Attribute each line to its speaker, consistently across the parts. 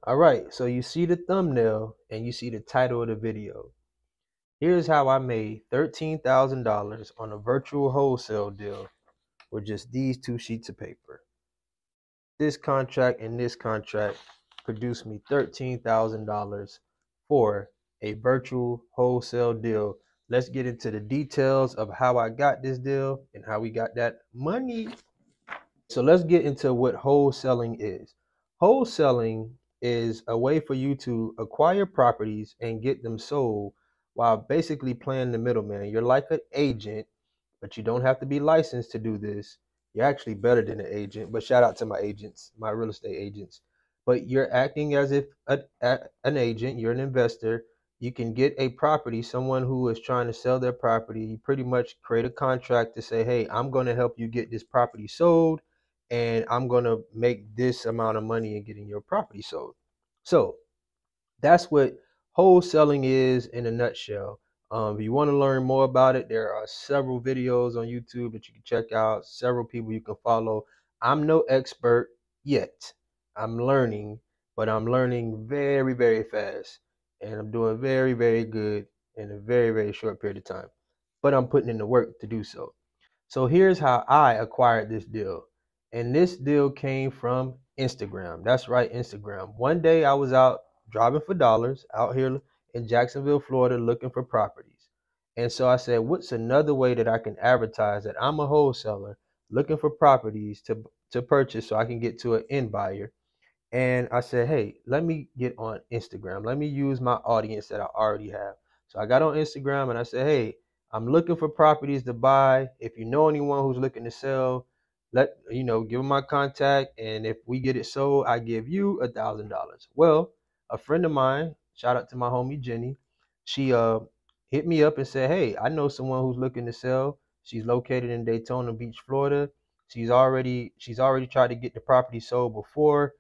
Speaker 1: All right, so you see the thumbnail and you see the title of the video. Here's how I made $13,000 on a virtual wholesale deal with just these two sheets of paper. This contract and this contract produced me $13,000 for a virtual wholesale deal. Let's get into the details of how I got this deal and how we got that money. So let's get into what wholesaling is. Wholesaling is a way for you to acquire properties and get them sold while basically playing the middleman. You're like an agent, but you don't have to be licensed to do this. You're actually better than an agent, but shout out to my agents, my real estate agents. But you're acting as if an agent, you're an investor. You can get a property, someone who is trying to sell their property. You pretty much create a contract to say, hey, I'm going to help you get this property sold, and I'm going to make this amount of money in getting your property sold. So that's what wholesaling is in a nutshell. If you want to learn more about it, there are several videos on YouTube that you can check out, several people you can follow. I'm no expert yet. I'm learning, but I'm learning very, very fast. And I'm doing very, very good in a very, very short period of time. But I'm putting in the work to do so. So here's how I acquired this deal. And this deal came from Instagram. That's right, Instagram. One day I was out driving for dollars out here in Jacksonville, Florida, looking for properties. And so I said, what's another way that I can advertise that I'm a wholesaler looking for properties to purchase so I can get to an end buyer? And I said, hey, let me get on Instagram. Let me use my audience that I already have. So I got on Instagram and I said, hey, I'm looking for properties to buy. If you know anyone who's looking to sell, give them my contact. And if we get it sold, I give you $1,000. Well, a friend of mine, shout out to my homie Jenny, she hit me up and said, hey, I know someone who's looking to sell. She's located in Daytona Beach, Florida. She's already tried to get the property sold before.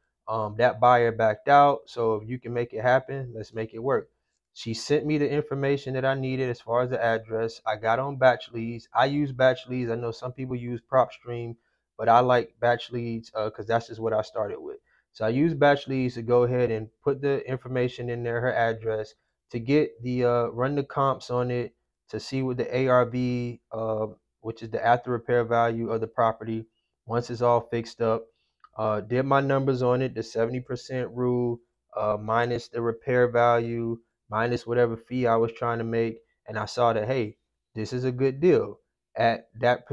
Speaker 1: That buyer backed out. So if you can make it happen, let's make it work. She sent me the information that I needed as far as the address. I got on Batch Leads. I use Batch Leads. I know some people use PropStream, but I like Batch Leads because that's just what I started with. So I use Batch Leads to go ahead and put the information in there, her address, to get the run the comps on it, to see what the ARV, which is the after repair value of the property, once it's all fixed up. Did my numbers on it, the 70% rule, minus the repair value, minus whatever fee I was trying to make. And I saw that, hey, this is a good deal. At that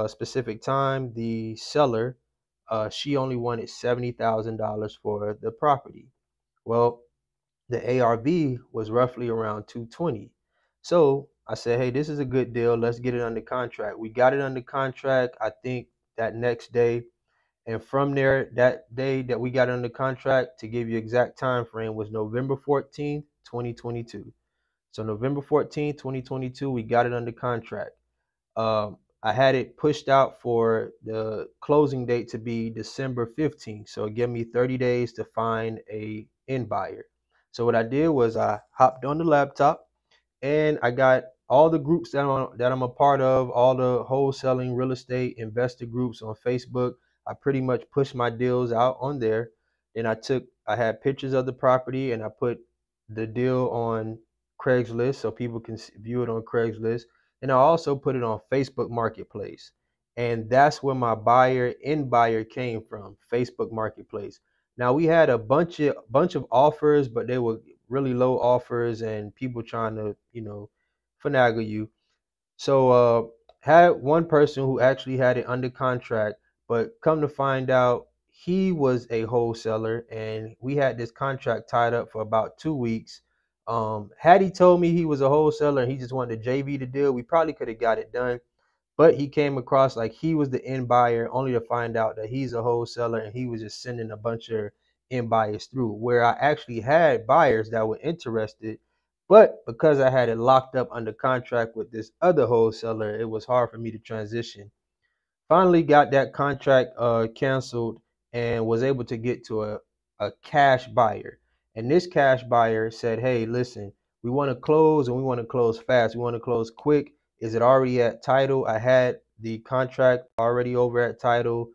Speaker 1: specific time, the seller, she only wanted $70,000 for the property. Well, the ARV was roughly around 220. So I said, hey, this is a good deal. Let's get it under contract. We got it under contract, I think, that next day. And from there, that day that we got under contract, to give you exact time frame, was November 14th, 2022. So November 14th, 2022, we got it under contract. I had it pushed out for the closing date to be December 15th. So it gave me 30 days to find a end buyer. So what I did was I hopped on the laptop and I got all the groups that I'm a part of, all the wholesaling real estate investor groups on Facebook. I pretty much pushed my deals out on there. Then I had pictures of the property and I put the deal on Craigslist so people can view it on Craigslist. And I also put it on Facebook Marketplace. And that's where my end buyer came from, Facebook Marketplace. Now we had a bunch of offers, but they were really low offers and people trying to, finagle you. So had one person who actually had it under contract, but come to find out he was a wholesaler and we had this contract tied up for about 2 weeks. Had he told me he was a wholesaler and he just wanted to JV the deal, we probably could have got it done. But he came across like he was the end buyer, only to find out that he's a wholesaler and he was just sending a bunch of end buyers through, where I actually had buyers that were interested. But because I had it locked up under contract with this other wholesaler, it was hard for me to transition. Finally got that contract canceled and was able to get to a cash buyer. And this cash buyer said, hey, listen, we want to close and we want to close fast. We want to close quick. Is it already at title? I had the contract already over at title.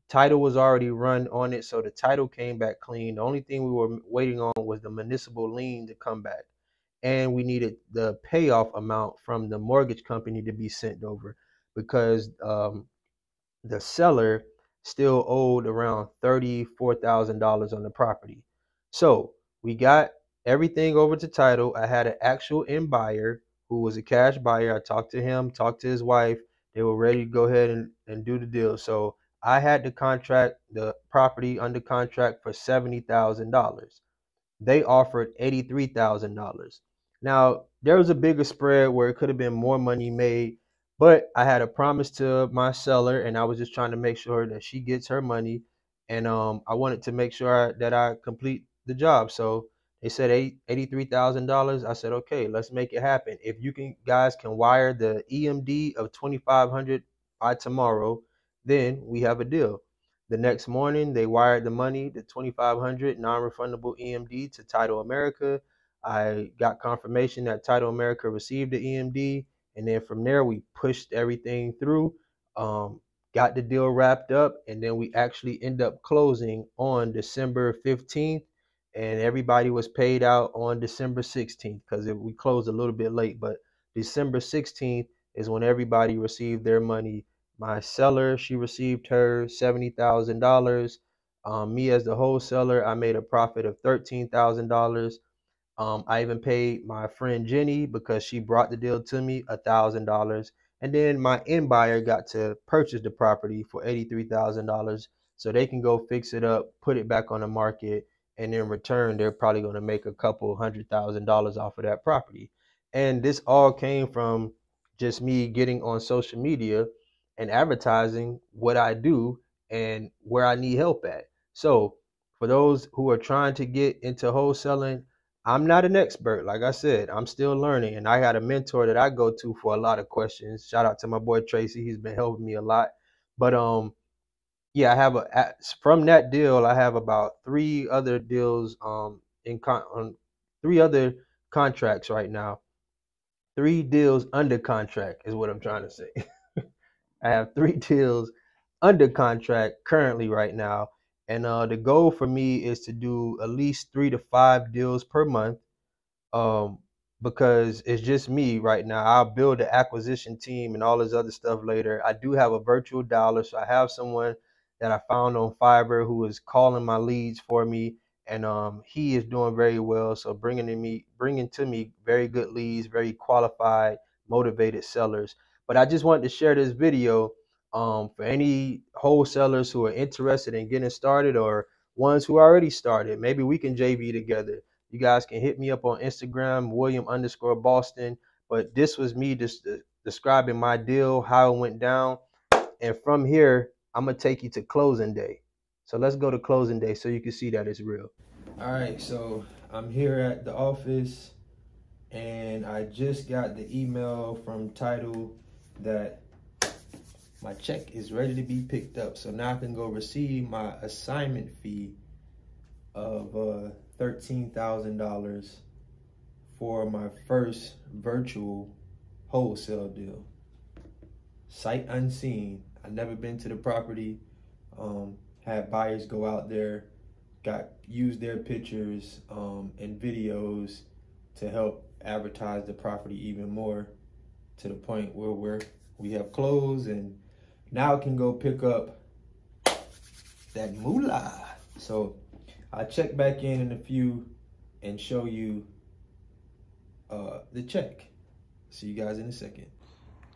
Speaker 1: Title was already run on it, so the title came back clean. The only thing we were waiting on was the municipal lien to come back, and we needed the payoff amount from the mortgage company to be sent over, because the seller still owed around $34,000 on the property. So we got everything over to title. I had an actual end buyer who was a cash buyer. I talked to him, talked to his wife. They were ready to go ahead and do the deal. So I had the property under contract for $70,000. They offered $83,000. Now, there was a bigger spread where it could have been more money made, but I had a promise to my seller, and I was just trying to make sure that she gets her money. And I wanted to make sure that I complete the job. So they said $83,000. I said, okay, let's make it happen. If you guys can wire the EMD of $2,500 by tomorrow, then we have a deal. The next morning, they wired the money, the $2,500 non-refundable EMD, to Title America. I got confirmation that Title America received the EMD, and then from there we pushed everything through, got the deal wrapped up, and then we actually end up closing on December 15th, and everybody was paid out on December 16th because we closed a little bit late, but December 16th is when everybody received their money. My seller, she received her $70,000. Me as the wholesaler, I made a profit of $13,000. I even paid my friend Jenny, because she brought the deal to me, $1,000. And then my end buyer got to purchase the property for $83,000, so they can go fix it up, put it back on the market, and in return, they're probably going to make a couple $100,000 off of that property. And this all came from just me getting on social media and advertising what I do and where I need help at. So for those who are trying to get into wholesaling, I'm not an expert. Like I said, I'm still learning, and I got a mentor that I go to for a lot of questions. Shout out to my boy Tracy. He's been helping me a lot. But yeah, I have from that deal, I have about 3 other deals on 3 other contracts right now. 3 deals under contract is what I'm trying to say. I have 3 deals under contract currently right now. And the goal for me is to do at least 3 to 5 deals per month, because it's just me right now. I'll build an acquisition team and all this other stuff later. I do have a virtual dialer, so I have someone that I found on Fiverr who is calling my leads for me, and he is doing very well. So bringing to me very good leads, very qualified, motivated sellers. But I just wanted to share this video for any wholesalers who are interested in getting started, or ones who already started. Maybe we can JV together. You guys can hit me up on Instagram, William_Boston. But this was me just describing my deal, how it went down. And from here, I'm going to take you to closing day. So let's go to closing day so you can see that it's real. All right, so I'm here at the office, and I just got the email from Title that my check is ready to be picked up. So now I can go receive my assignment fee of $13,000 for my first virtual wholesale deal. Sight unseen. I've never been to the property. Had buyers go out there, use their pictures and videos to help advertise the property even more, to the point where we have closed, and now I can go pick up that moolah. So I'll check back in a few and show you the check. See you guys in a second.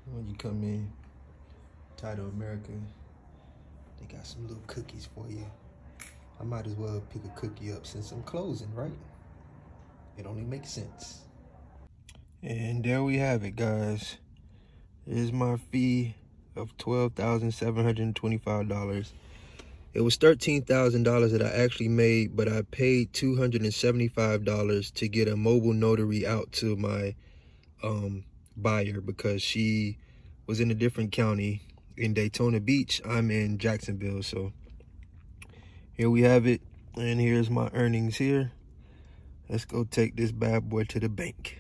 Speaker 1: When you come in, Title America, they got some little cookies for you. I might as well pick a cookie up since I'm closing, right? It only makes sense. And there we have it, guys. Here's my fee of $12,725. It was $13,000 that I actually made, but I paid $275 to get a mobile notary out to my buyer, because she was in a different county in Daytona Beach. I'm in Jacksonville. So here we have it, and here's my earnings here. Let's go take this bad boy to the bank.